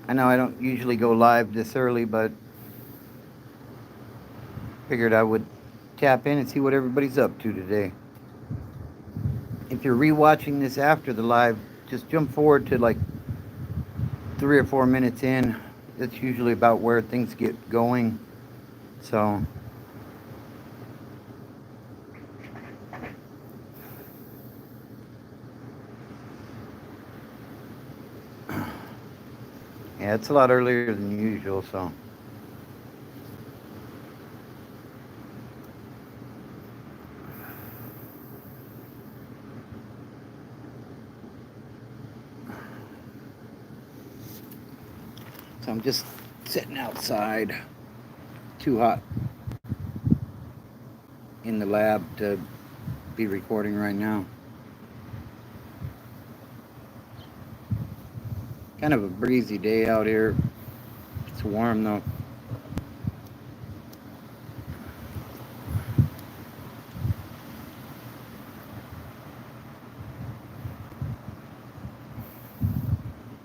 I know I don't usually go live this early, but figured I would tap in and see what everybody's up to today. If you're rewatching this after the live, just jump forward to like 3 or 4 minutes in. That's usually about where things get going. So, yeah, it's a lot earlier than usual. So I'm just sitting outside. Too hot in the lab to be recording right now. Kind of a breezy day out here. It's warm though.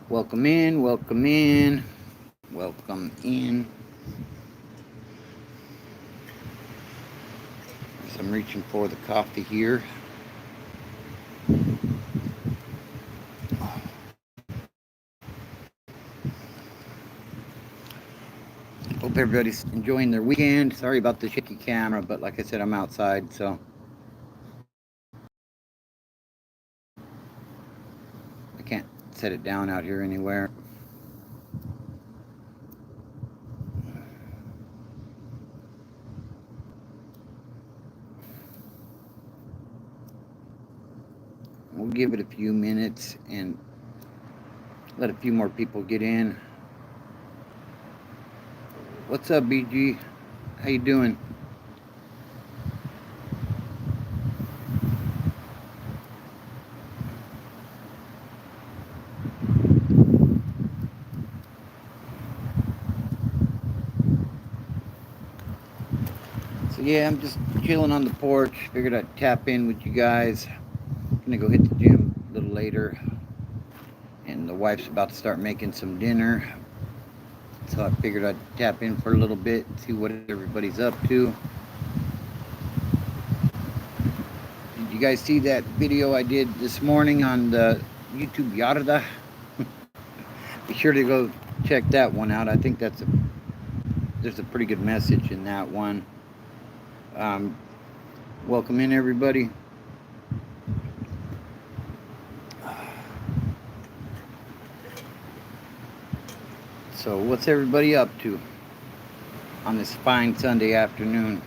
Welcome in, welcome in, welcome in. So I'm reaching for the coffee here. Hope everybody's enjoying their weekend. Sorry about the shaky camera, but like I said, I'm outside, so I can't set it down out here anywhere. We'll give it a few minutes and let a few more people get in. What's up, BG? How you doing? So yeah, I'm just chilling on the porch. Figured I'd tap in with you guys. Gonna go hit the gym a little later. And the wife's about to start making some dinner. So I figured I'd tap in for a little bit and see what everybody's up to. Did you guys see that video I did this morning on the YouTube Yarda? Be sure to go check that one out. I think there's a pretty good message in that one. Welcome in, everybody. So what's everybody up to on this fine Sunday afternoon?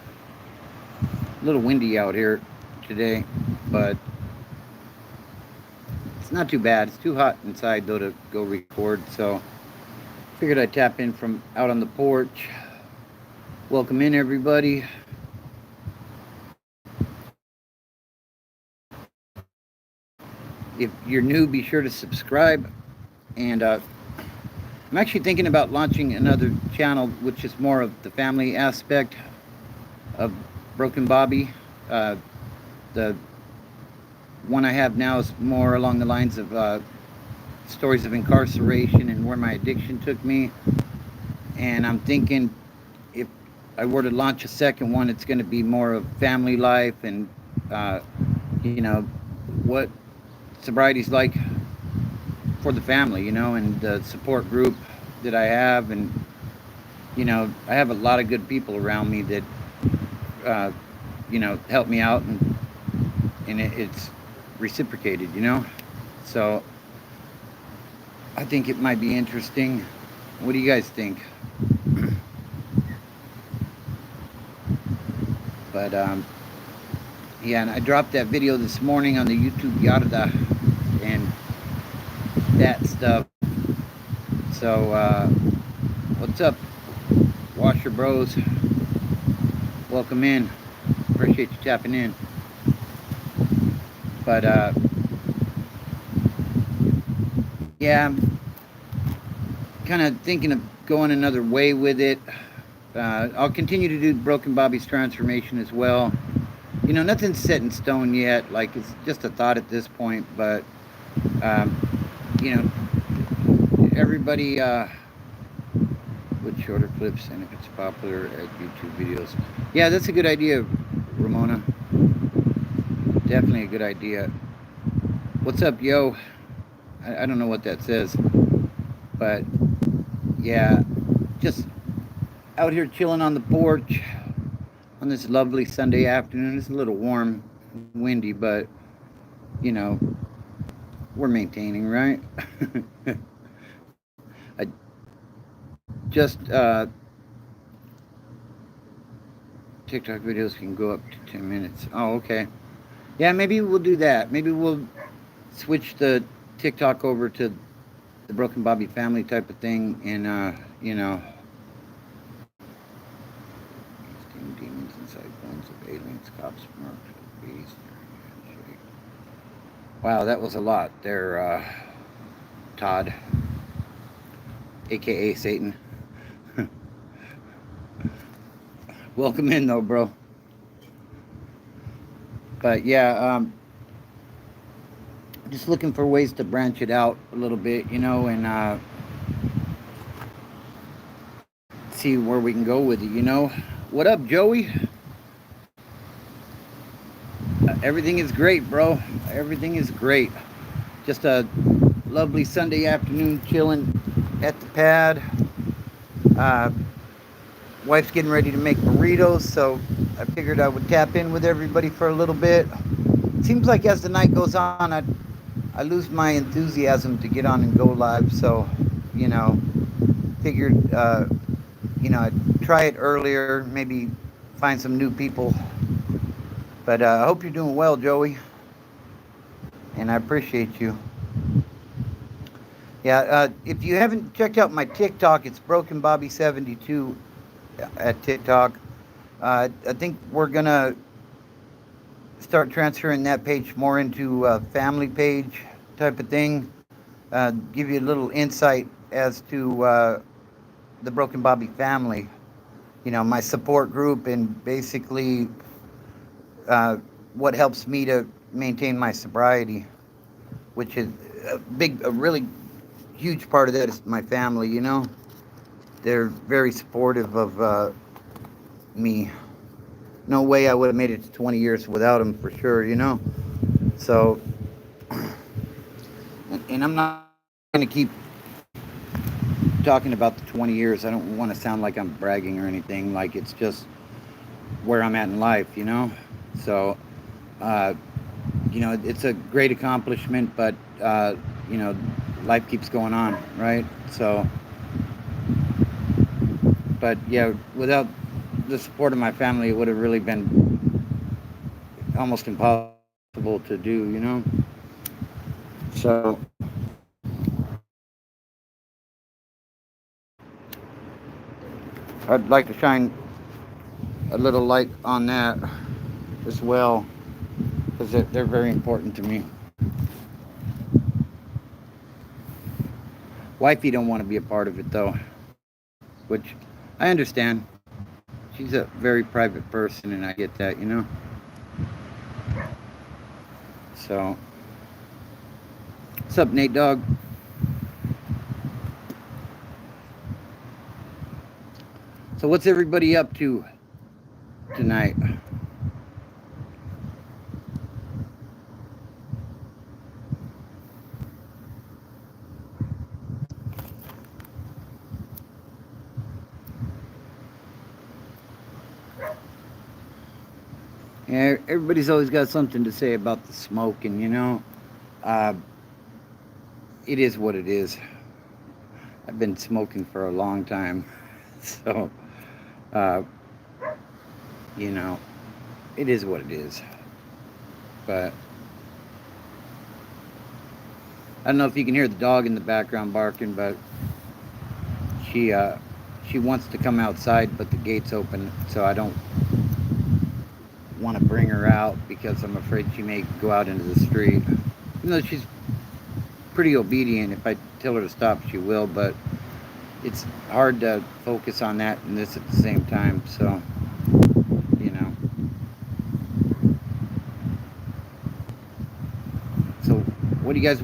A little windy out here today, but it's not too bad. It's too hot inside though to go record, so figured I'd tap in from out on the porch. Welcome in, everybody. If you're new, be sure to subscribe. And I'm actually thinking about launching another channel, which is more of the family aspect of Broken Bobby. The one I have now is more along the lines of stories of incarceration and where my addiction took me. And I'm thinking if I were to launch a second one, it's going to be more of family life and, you know, what sobriety's like for the family, and the support group that I have. And, I have a lot of good people around me that, help me out, and it's reciprocated, So I think it might be interesting. What do you guys think? But yeah, and I dropped that video this morning on the YouTube Yarda and that stuff. So what's up, Washer Bros? Welcome in. Appreciate you tapping in. But yeah, I'm kind of thinking of going another way with it. I'll continue to do Broken Bobby's transformation as well. Nothing's set in stone yet. Like, it's just a thought at this point. But everybody with shorter clips and it gets popular at YouTube videos. Yeah, that's a good idea, Ramona. Definitely a good idea. What's up, yo? I don't know what that says, but yeah, just out here chilling on the porch on this lovely Sunday afternoon. It's a little warm, windy, but you know, we're maintaining, right? I just TikTok videos can go up to 10 minutes. Oh, okay. Yeah, maybe we'll do that. Maybe we'll switch the TikTok over to the Broken Bobby family type of thing, and you know, demons inside bones of aliens, cops, mercs, beasts. Wow, that was a lot there, Todd, aka Satan. Welcome in, though, bro. But yeah, just looking for ways to branch it out a little bit, you know, and see where we can go with it, you know. What up, Joey? Everything is great, bro. Everything is great. Just a lovely Sunday afternoon chilling at the pad. Wife's getting ready to make burritos, so I figured I would tap in with everybody for a little bit. Seems like as the night goes on, I lose my enthusiasm to get on and go live, so, you know, figured, you know, I'd try it earlier, maybe find some new people. But I hope you're doing well, Joey, and I appreciate you. Yeah, if you haven't checked out my TikTok, it's Broken Bobby 72 at TikTok. I think we're gonna start transferring that page more into a family page type of thing. Give you a little insight as to the Broken Bobby family. You know, my support group, and basically what helps me to maintain my sobriety, which is a really huge part of that is my family, you know. They're very supportive of me. No way I would have made it to 20 years without them, for sure, you know. So, and I'm not going to keep talking about the 20 years. I don't want to sound like I'm bragging or anything. Like, it's just where I'm at in life, you know. So, you know, it's a great accomplishment, but, you know, life keeps going on, right? So, but yeah, without the support of my family, it would have really been almost impossible to do, you know? So, I'd like to shine a little light on that as well, because they're very important to me. Wifey don't want to be a part of it, though, which I understand. She's a very private person, and I get that, you know? So, what's up, Nate Dogg? So, what's everybody up to tonight? Yeah, everybody's always got something to say about the smoking, you know? It is what it is. I've been smoking for a long time. So, uh, you know, it is what it is. But I don't know if you can hear the dog in the background barking, but she wants to come outside, but the gate's open, so I don't want to bring her out because I'm afraid she may go out into the street. Even though she's pretty obedient, if I tell her to stop, she will, but it's hard to focus on that and this at the same time, so, you know. So, what do you guys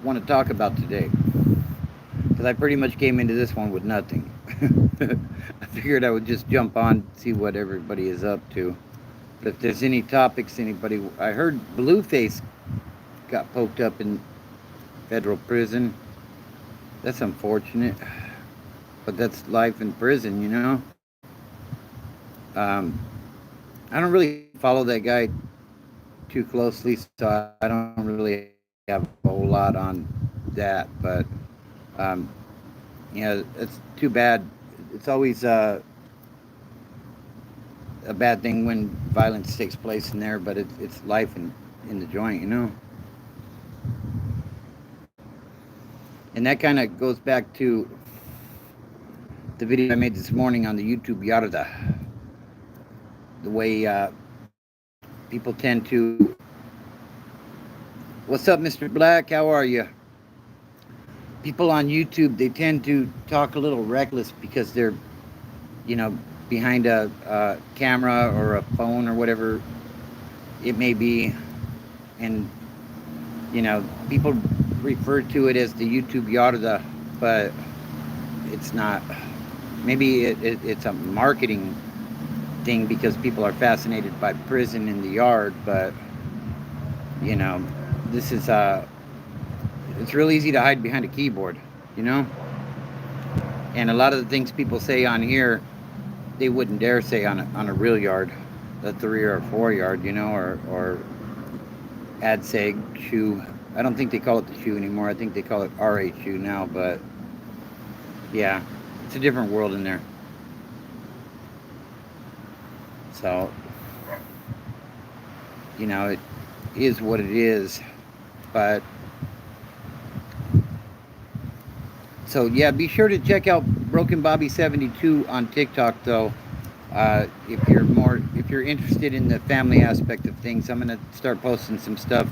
want to talk about today? Because I pretty much came into this one with nothing. I figured I would just jump on, see what everybody is up to. But if there's any topics, anybody, I heard Blueface got poked up in federal prison. That's unfortunate, but that's life in prison, you know. Um, I don't really follow that guy too closely, so I don't really have a whole lot on that. But um, yeah, it's too bad. It's always a bad thing when violence takes place in there, but it's life in the joint, you know. And that kind of goes back to the video I made this morning on the YouTube Yarda. The way people tend to. What's up, Mr. Black? How are you? People on YouTube, they tend to talk a little reckless because they're, you know, behind a camera or a phone or whatever it may be. And, you know, people refer to it as the YouTube Yarda, but it's not. Maybe it's a marketing thing because people are fascinated by prison in the yard, but, you know, this is it's real easy to hide behind a keyboard, you know. And a lot of the things people say on here, they wouldn't dare say on a real yard, a 3 or 4 yard, you know, or ad seg shoe. I don't think they call it the shoe anymore. I think they call it RH shoe now, but yeah, it's a different world in there. So, you know, it is what it is, but so yeah, be sure to check out Broken Bobby 72 on TikTok though. If you're interested in the family aspect of things, I'm gonna start posting some stuff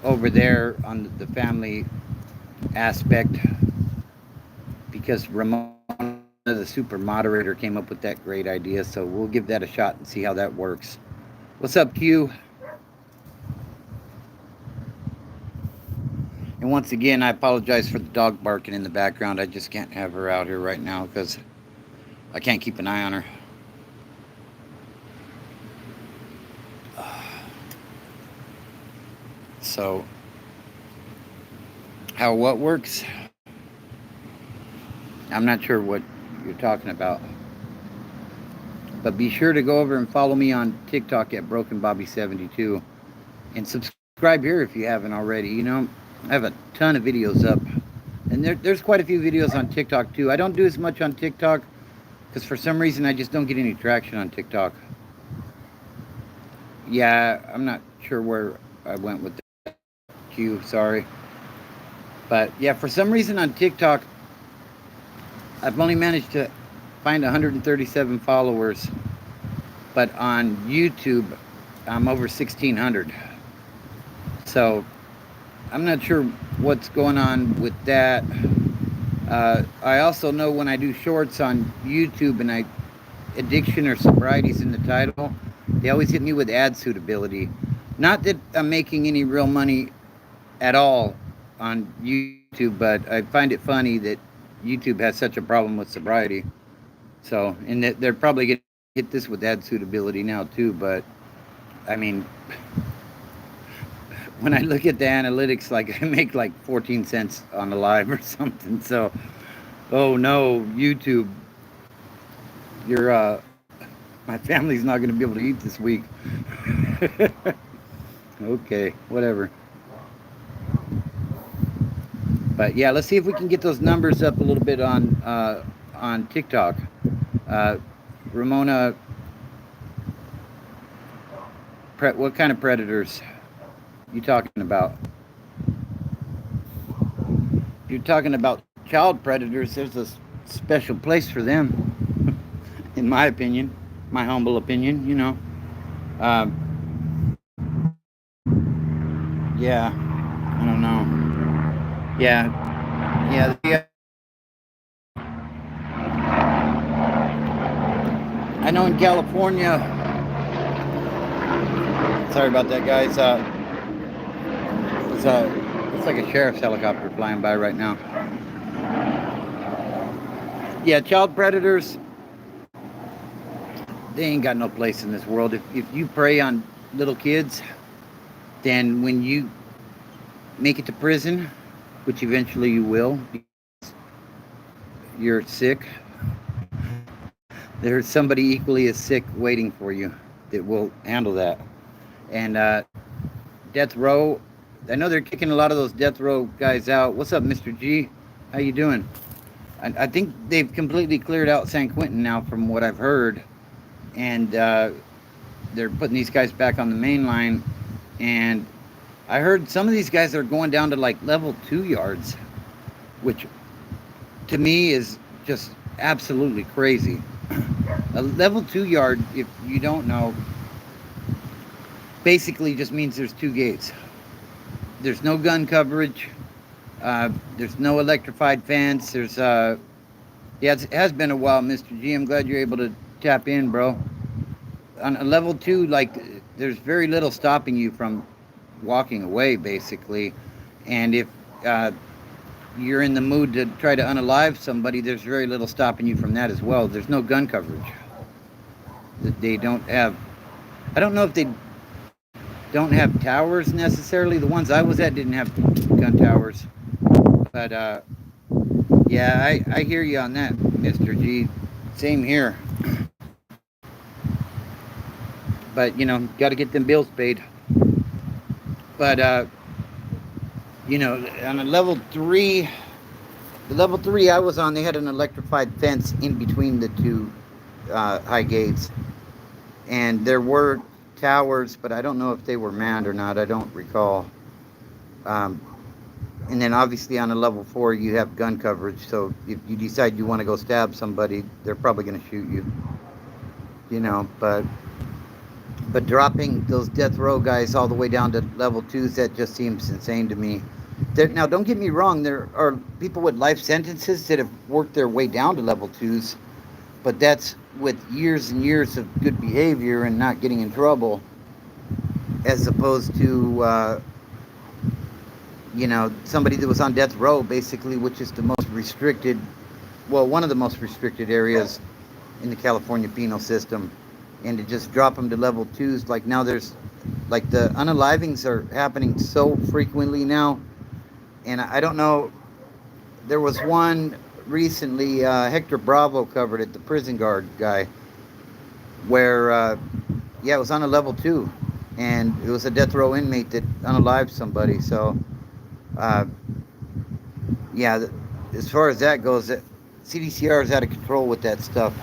over there on the family aspect because Ramona, the super moderator, came up with that great idea. So we'll give that a shot and see how that works. What's up, Q? And once again, I apologize for the dog barking in the background. I just can't have her out here right now because I can't keep an eye on her. So, how what works? I'm not sure what you're talking about. But be sure to go over and follow me on TikTok at Broken Bobby 72 and subscribe here if you haven't already. You know, I have a ton of videos up. And there's quite a few videos on TikTok too. I don't do as much on TikTok because for some reason I just don't get any traction on TikTok. Yeah, I'm not sure where I went with that. Q, sorry. But yeah, for some reason on TikTok, I've only managed to find 137 followers. But on YouTube, I'm over 1,600. So I'm not sure what's going on with that. I also know when I do shorts on YouTube and addiction or sobriety's in the title, they always hit me with ad suitability. Not that I'm making any real money at all on YouTube, but I find it funny that YouTube has such a problem with sobriety. So, and that they're probably going to hit this with ad suitability now too, but I mean, when I look at the analytics, like I make like 14 cents on a live or something. So, oh no, YouTube, my family's not going to be able to eat this week. Okay, whatever. But yeah, let's see if we can get those numbers up a little bit on TikTok. Ramona, what kind of predators you talking about? If you're talking about child predators, there's a special place for them, in my opinion, my humble opinion, you know. Yeah, I don't know. Yeah. I know in California. Sorry about that, guys. It's like a sheriff's helicopter flying by right now. Yeah, child predators, they ain't got no place in this world. If you prey on little kids, then when you make it to prison, which eventually you will, you're sick, there's somebody equally as sick waiting for you that will handle that. And death row, I know they're kicking a lot of those death row guys out. What's up, Mr. G? How you doing? I think they've completely cleared out San Quentin now, from what I've heard, and they're putting these guys back on the main line. And I heard some of these guys are going down to like level 2 yards, which to me is just absolutely crazy. A level 2 yard, if you don't know, basically just means there's 2 gates. There's no gun coverage. There's no electrified fence. There's yeah, it has been a while, Mr. G. I'm glad you're able to tap in, bro. On a level 2, like, there's very little stopping you from walking away, basically. And if you're in the mood to try to unalive somebody, there's very little stopping you from that as well. There's no gun coverage. They don't have, I don't know if they don't have towers necessarily. The ones I was at didn't have gun towers. But yeah, I hear you on that, Mr. G. Same here. But, you know, got to get them bills paid. But, you know, on a level 3, the level 3 I was on, they had an electrified fence in between the 2 high gates. And there were towers, but I don't know if they were manned or not. I don't recall. And then obviously on a level 4, you have gun coverage. So if you decide you want to go stab somebody, they're probably going to shoot you. You know, but dropping those death row guys all the way down to level 2s, that just seems insane to me. Now, don't get me wrong, there are people with life sentences that have worked their way down to level 2s, but that's with years and years of good behavior and not getting in trouble, as opposed to, you know, somebody that was on death row, basically, which is the most restricted, well, one of the most restricted areas in the California penal system. And to just drop them to level 2s, like now there's, like, the unalivings are happening so frequently now. And I don't know, there was one recently, Hector Bravo covered it, the prison guard guy, where, yeah, it was on a level 2. And it was a death row inmate that unalived somebody. So, yeah, as far as that goes, CDCR is out of control with that stuff.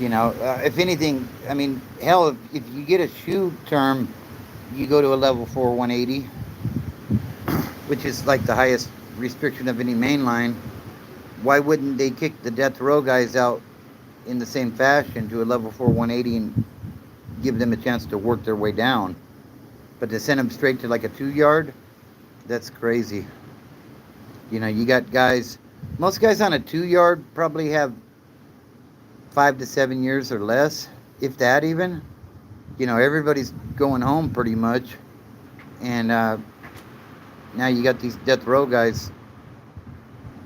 You know, if anything, I mean, hell, if you get a shoe term, you go to a level 4 180, which is like the highest restriction of any mainline. Why wouldn't they kick the death row guys out in the same fashion to a level 4 180 and give them a chance to work their way down? But to send them straight to like a 2 yard, that's crazy. You know, you got guys, most guys on a 2 yard probably have 5 to 7 years or less, if that even. You know, everybody's going home pretty much. And now you got these death row guys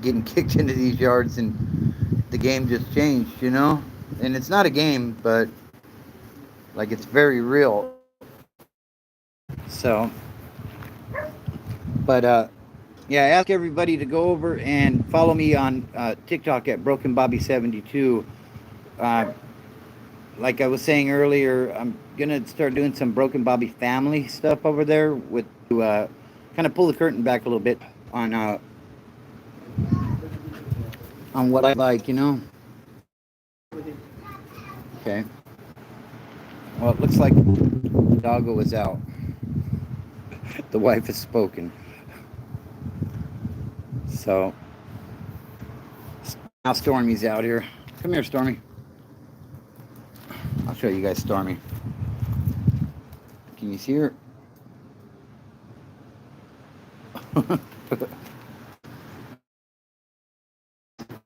getting kicked into these yards, and the game just changed, you know? And it's not a game, but like, it's very real. So, but yeah, I ask everybody to go over and follow me on TikTok at BrokenBobby72. Like I was saying earlier, I'm gonna start doing some Broken Bobby family stuff over there with kind of pull the curtain back a little bit on what I like, you know. Okay. Well, it looks like the doggo is out. The wife has spoken. So now Stormy's out here. Come here, Stormy. I'll show you guys Stormy. Can you see her?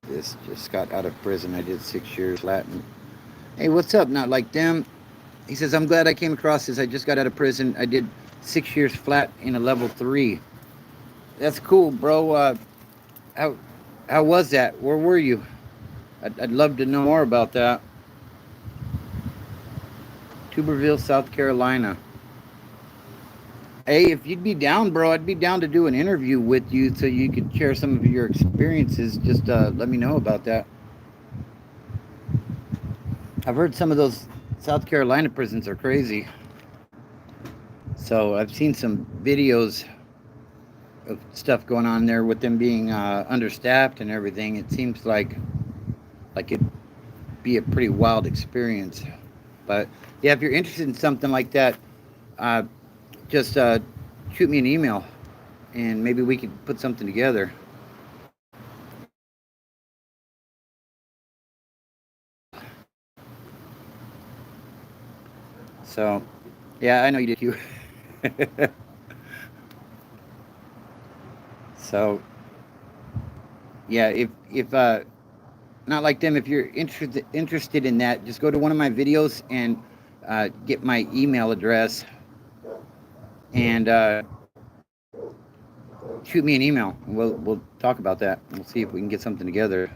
This just got out of prison. I did 6 years Latin. Hey, what's up? Not like them. He says, I'm glad I came across this. I just got out of prison. I did 6 years flat in a level 3. That's cool, bro. How was that? Where were you? I'd love to know more about that. Tuberville, South Carolina. Hey, if you'd be down, bro, I'd be down to do an interview with you so you could share some of your experiences. Just let me know about that. I've heard some of those South Carolina prisons are crazy. So I've seen some videos of stuff going on there with them being understaffed and everything. It seems like it'd be a pretty wild experience. But yeah, if you're interested in something like that, uh, just shoot me an email, and maybe we could put something together. So, yeah, I know you did too. So, yeah, if not like them, if you're interested in that, just go to one of my videos and get my email address and shoot me an email. And we'll talk about that. We'll see if we can get something together.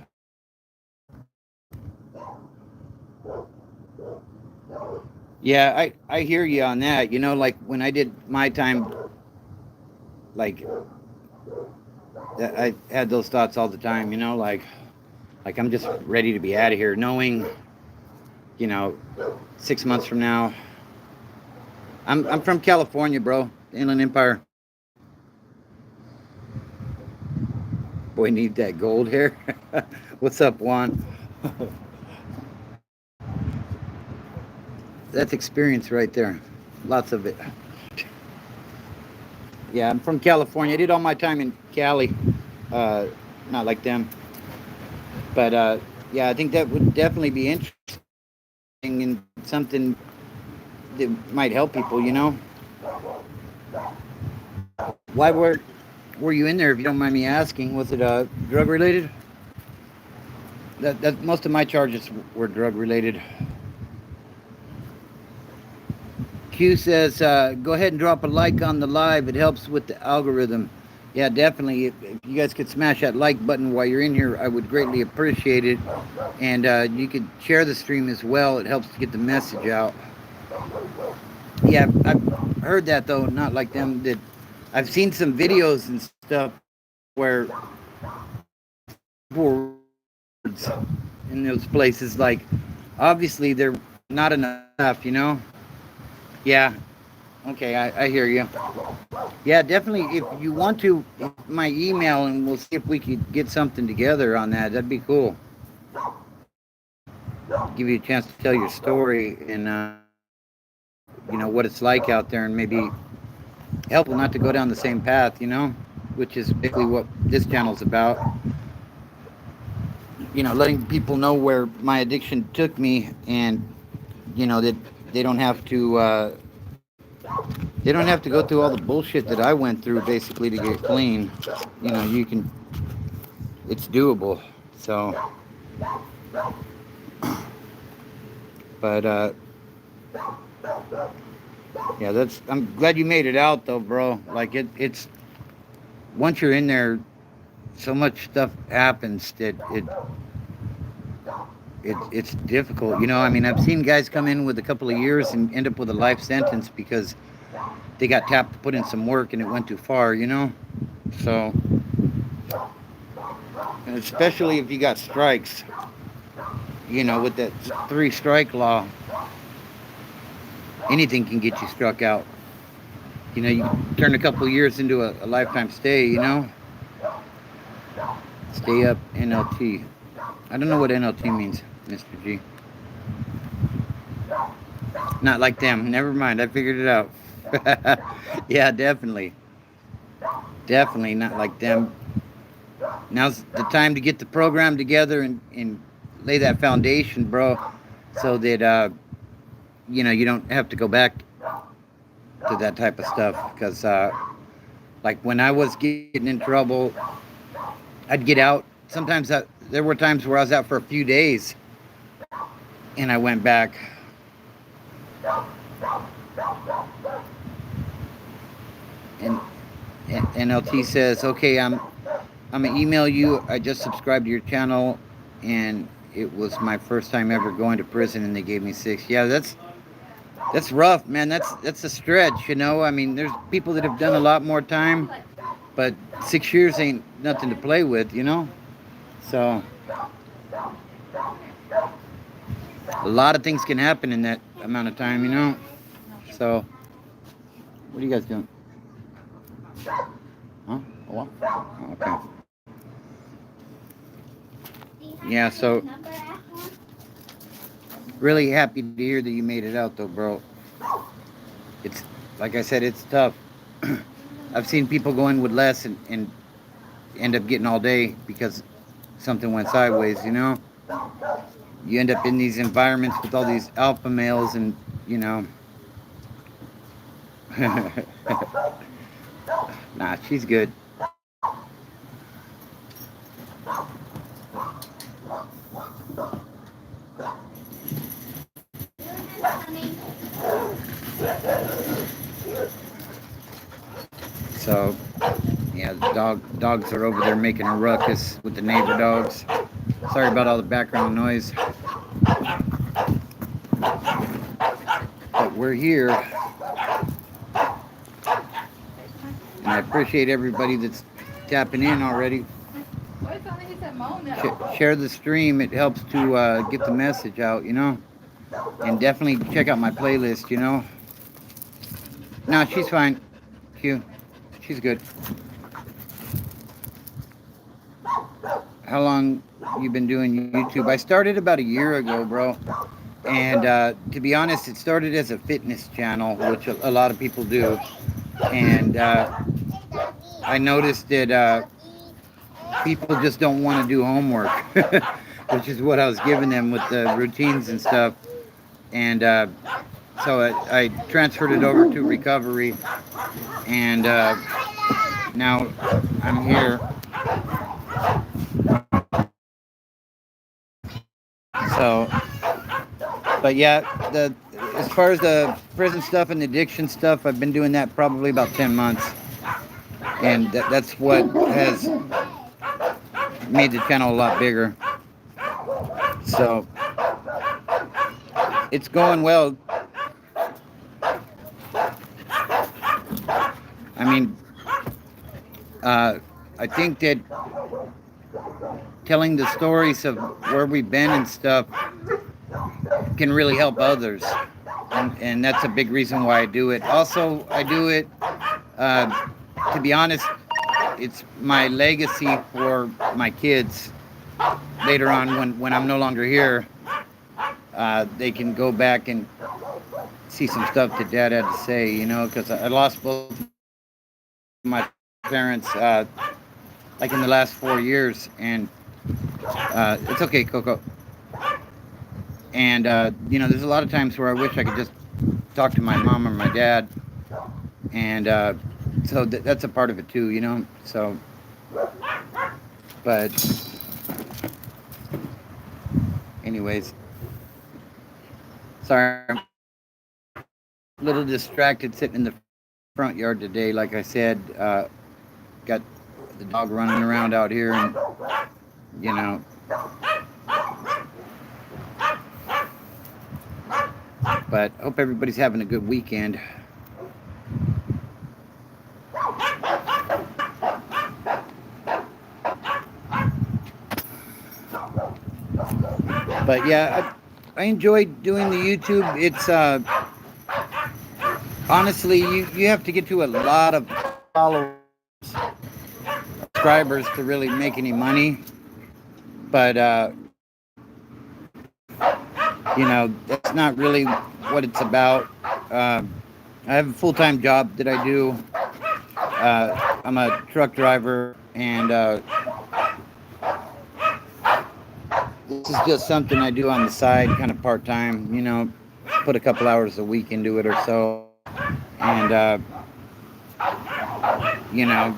Yeah, I hear you on that. You know, like when I did my time, like I had those thoughts all the time. You know, like I'm just ready to be out of here, knowing, you know, 6 months from now. I'm from California, bro. Inland Empire. Boy, need that gold hair. What's up, Juan? That's experience right there. Lots of it. Yeah, I'm from California. I did all my time in Cali. Uh, Not like them. But yeah, I think that would definitely be interesting and something that might help people, you know? Why were you in there, if you don't mind me asking? Was it drug related? That most of my charges were drug related. Q says, go ahead and drop a like on the live. It helps with the algorithm. Yeah, definitely. If you guys could smash that like button while you're in here, I would greatly appreciate it. And you could share the stream as well. It helps to get the message out. Yeah, I've heard that though. Not like them. That I've seen some videos and stuff where words in those places, like obviously they're not enough, you know. Yeah. Okay, I hear you. Yeah, definitely. If you want to, my email, and we'll see if we could get something together on that. That'd be cool. Give you a chance to tell your story and you know what it's like out there, and maybe help them not to go down the same path. You know, which is basically what this channel's about. You know, letting people know where my addiction took me, and you know that they don't have to. They don't have to go through all the bullshit that I went through basically to get clean. You know, you can, it's doable. So, but, yeah, I'm glad you made it out though, bro. Like it's, once you're in there, so much stuff happens that it's difficult. You know, I mean, I've seen guys come in with a couple of years and end up with a life sentence because they got tapped to put in some work and it went too far, you know? So, and especially if you got strikes, you know, with that 3-strike law, anything can get you struck out. You know, you turn a couple of years into a lifetime stay, you know? Stay up NLT. I don't know what NLT means, Mr. G. Not like them. Never mind. I figured it out. Yeah, definitely. Definitely not like them. Now's the time to get the program together and lay that foundation, bro, so that, you know, you don't have to go back to that type of stuff. Because, like, when I was getting in trouble, I'd get out. Sometimes there were times where I was out for a few days and I went back. And NLT says, okay, I'm gonna email you. I just subscribed to your channel, and it was my first time ever going to prison, and they gave me 6. Yeah, that's rough, man. That's a stretch, you know. I mean, there's people that have done a lot more time, but 6 years ain't nothing to play with, you know. So a lot of things can happen in that amount of time, you know. So what are you guys doing? Huh? Oh, okay. Yeah, so really happy to hear that you made it out though, bro. It's like I said, it's tough. I've seen people go in with less and end up getting all day because something went sideways, you know? You end up in these environments with all these alpha males and, you know. Nah, she's good. So, yeah, the dogs are over there making a ruckus with the neighbor dogs. Sorry about all the background noise. But we're here. And I appreciate everybody that's tapping in already. Share the stream. It helps to get the message out, you know. And definitely check out my playlist, you know. No, she's fine. Q. She's good. How long you been doing YouTube? I started about a year ago, bro. And to be honest, it started as a fitness channel, which a lot of people do. And I noticed that people just don't want to do homework, which is what I was giving them with the routines and stuff. And so I transferred it over to recovery, and now I'm here. So, but yeah, as far as the prison stuff and addiction stuff, I've been doing that probably about 10 months, and that's what has made the channel a lot bigger. So it's going well. I mean, I think that telling the stories of where we've been and stuff can really help others. And that's a big reason why I do it. Also, I do it, to be honest, it's my legacy for my kids. Later on, when I'm no longer here, they can go back and see some stuff that Dad had to say, you know, because I lost both my parents like in the last 4 years, and it's okay, Coco. And you know, there's a lot of times where I wish I could just talk to my mom or my dad, and so that's a part of it too, you know. So, but anyways, sorry, I'm a little distracted sitting in the front yard today. Like I said, got the dog running around out here, and you know, but hope everybody's having a good weekend. But yeah, I enjoy doing the YouTube. It's honestly, you have to get to a lot of followers, subscribers to really make any money. But you know, that's not really what it's about. I have a full-time job that I do. I'm a truck driver, and this is just something I do on the side, kind of part-time, you know, put a couple hours a week into it or so. And, you know,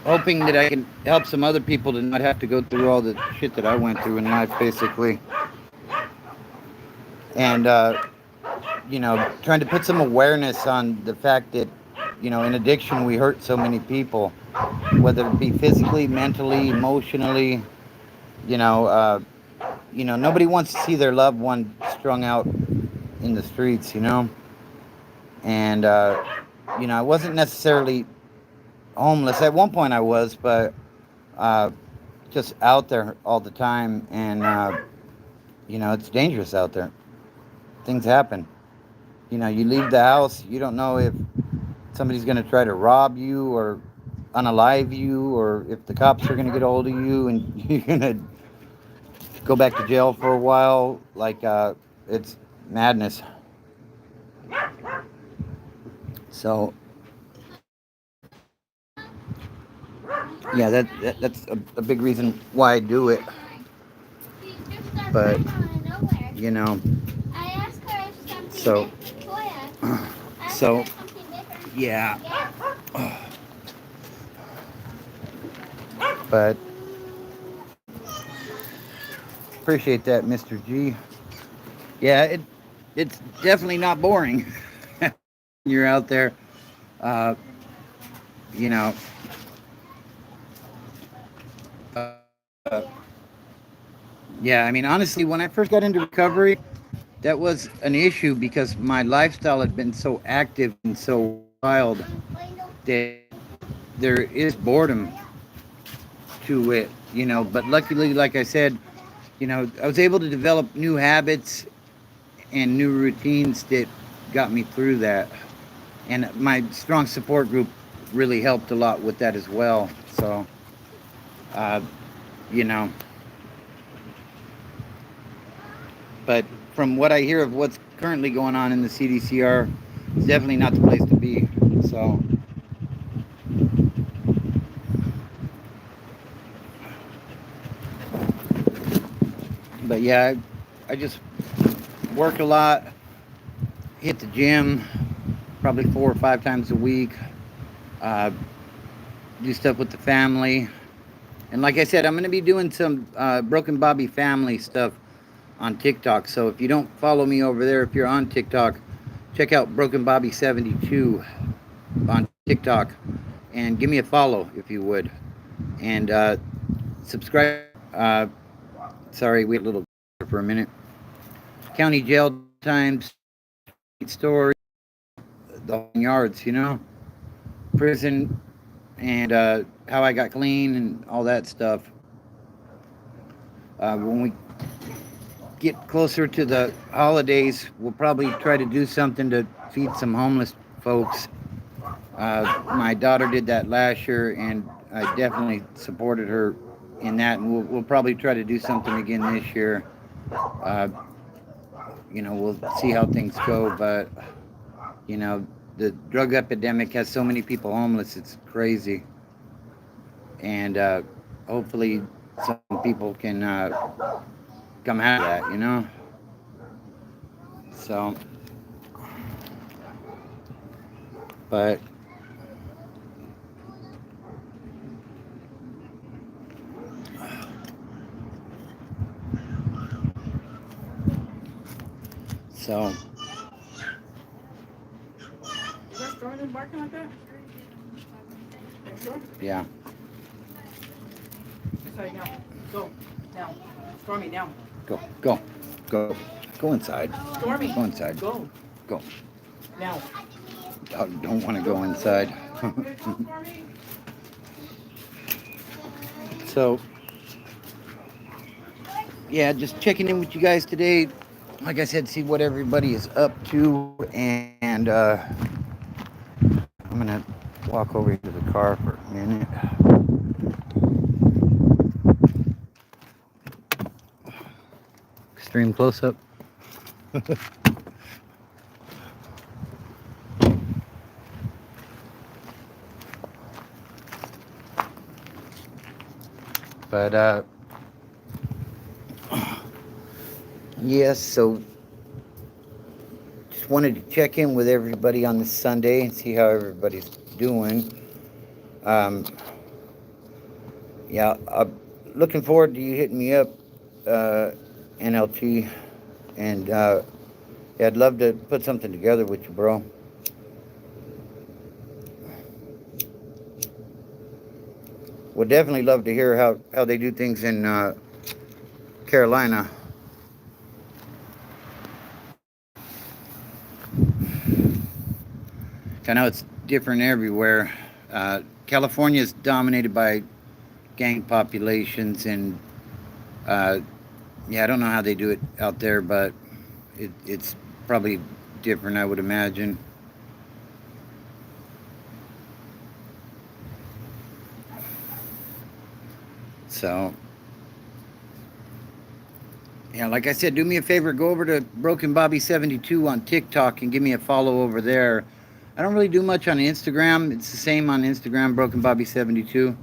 hoping that I can help some other people to not have to go through all the shit that I went through in life, basically. And, you know, trying to put some awareness on the fact that, you know, in addiction we hurt so many people, whether it be physically, mentally, emotionally, you know, nobody wants to see their loved one strung out in the streets, And, I wasn't necessarily homeless. At one point I was, but uh, just out there all the time. And, it's dangerous out there. Things happen. You leave the house, you don't know if somebody's going to try to rob you or unalive you, or if the cops are going to get a hold of you and you're going to go back to jail for a while. Like, it's madness. So, yeah, that's a big reason why I do it. But, you know, so, so, yeah. But appreciate that, Mr. G. Yeah, it's definitely not boring. You're out there, uh, you know. Uh, yeah, I mean, honestly, when I first got into recovery, that was an issue because my lifestyle had been so active and so wild that there is boredom to it, But luckily, like I said, I was able to develop new habits and new routines that got me through that. And my strong support group really helped a lot with that as well. So, uh, you know, but from what I hear of what's currently going on in the CDCR, it's definitely not the place to be. So, but yeah, I just work a lot, hit the gym probably 4 or 5 times a week, uh, do stuff with the family. And like I said, I'm going to be doing some Broken Bobby family stuff on TikTok. So if you don't follow me over there, if you're on TikTok, check out Broken Bobby 72 on TikTok and give me a follow if you would. And subscribe. Sorry, wait a little for a minute. County jail times, story, the whole yards, prison, and how I got clean and all that stuff. When we get closer to the holidays, we'll probably try to do something to feed some homeless folks. My daughter did that last year, and I definitely supported her in that, and we'll probably try to do something again this year. Uh, we'll see how things go, but the drug epidemic has so many people homeless, it's crazy. And hopefully some people can come out of that. So, but so. Is that Stormy barking like that? Next door? Yeah. Inside now. Go. Now. Stormy, now. Go inside. Stormy. Go inside. Go. Go. Now. I don't want to go inside. So, yeah, just checking in with you guys today. Like I said, see what everybody is up to, and I'm gonna walk over to the car for a minute. Extreme close up. But yes, so just wanted to check in with everybody on this Sunday and see how everybody's doing. Yeah, I'm looking forward to you hitting me up, NLT, and yeah, I'd love to put something together with you, bro. Would definitely love to hear how they do things in Carolina. I know it's different everywhere. California is dominated by gang populations, and yeah, I don't know how they do it out there, but it's probably different, I would imagine. So, yeah, like I said, do me a favor, go over to Broken Bobby 72 on TikTok and give me a follow over there. I don't really do much on Instagram. It's the same on Instagram, Broken Bobby 72.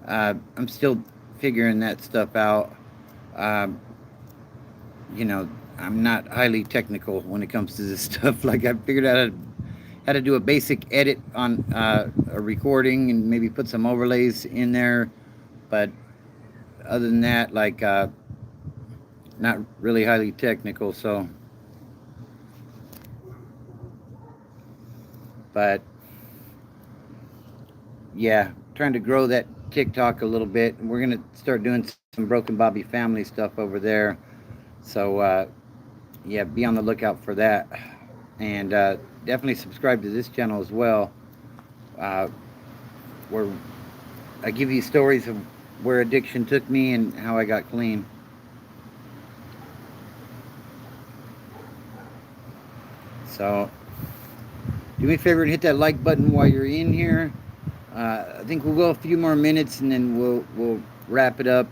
I'm still figuring that stuff out. Uh, you know, I'm not highly technical when it comes to this stuff. Like, I figured out how to do a basic edit on a recording and maybe put some overlays in there. But other than that, like, not really highly technical. So, but yeah, trying to grow that TikTok a little bit. We're gonna start doing some Broken Bobby family stuff over there. So yeah, be on the lookout for that, and definitely subscribe to this channel as well, where I give you stories of where addiction took me and how I got clean. So do me a favor and hit that like button while you're in here. I think we'll go a few more minutes and then we'll wrap it up.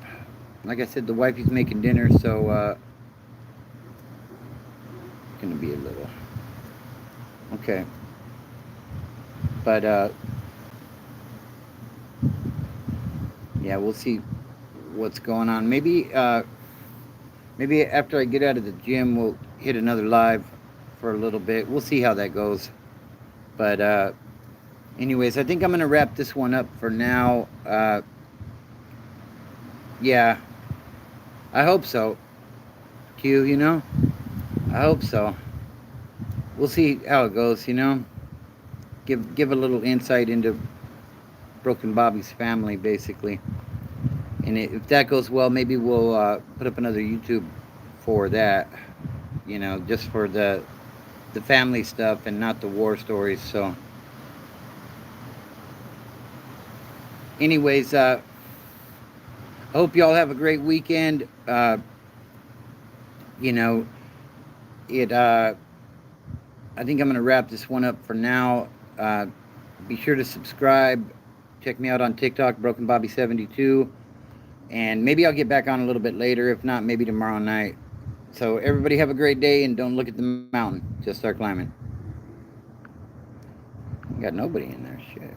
Like I said, the wifey's making dinner, so gonna be a little okay. But yeah, we'll see what's going on. Maybe maybe after I get out of the gym, we'll hit another live for a little bit. We'll see how that goes. But anyways, I think I'm gonna wrap this one up for now. Yeah, I hope so. Q, you know, I hope so. We'll see how it goes. You know, give a little insight into Broken Bobby's family, basically. And if that goes well, maybe we'll put up another YouTube for that. You know, just for the family stuff and not the war stories. So, anyways, I hope y'all have a great weekend. You know, I think I'm gonna wrap this one up for now. Be sure to subscribe. Check me out on TikTok, Broken Bobby 72, and maybe I'll get back on a little bit later. If not, maybe tomorrow night. So everybody have a great day, and don't look at the mountain. Just start climbing. Got nobody in there. Shit.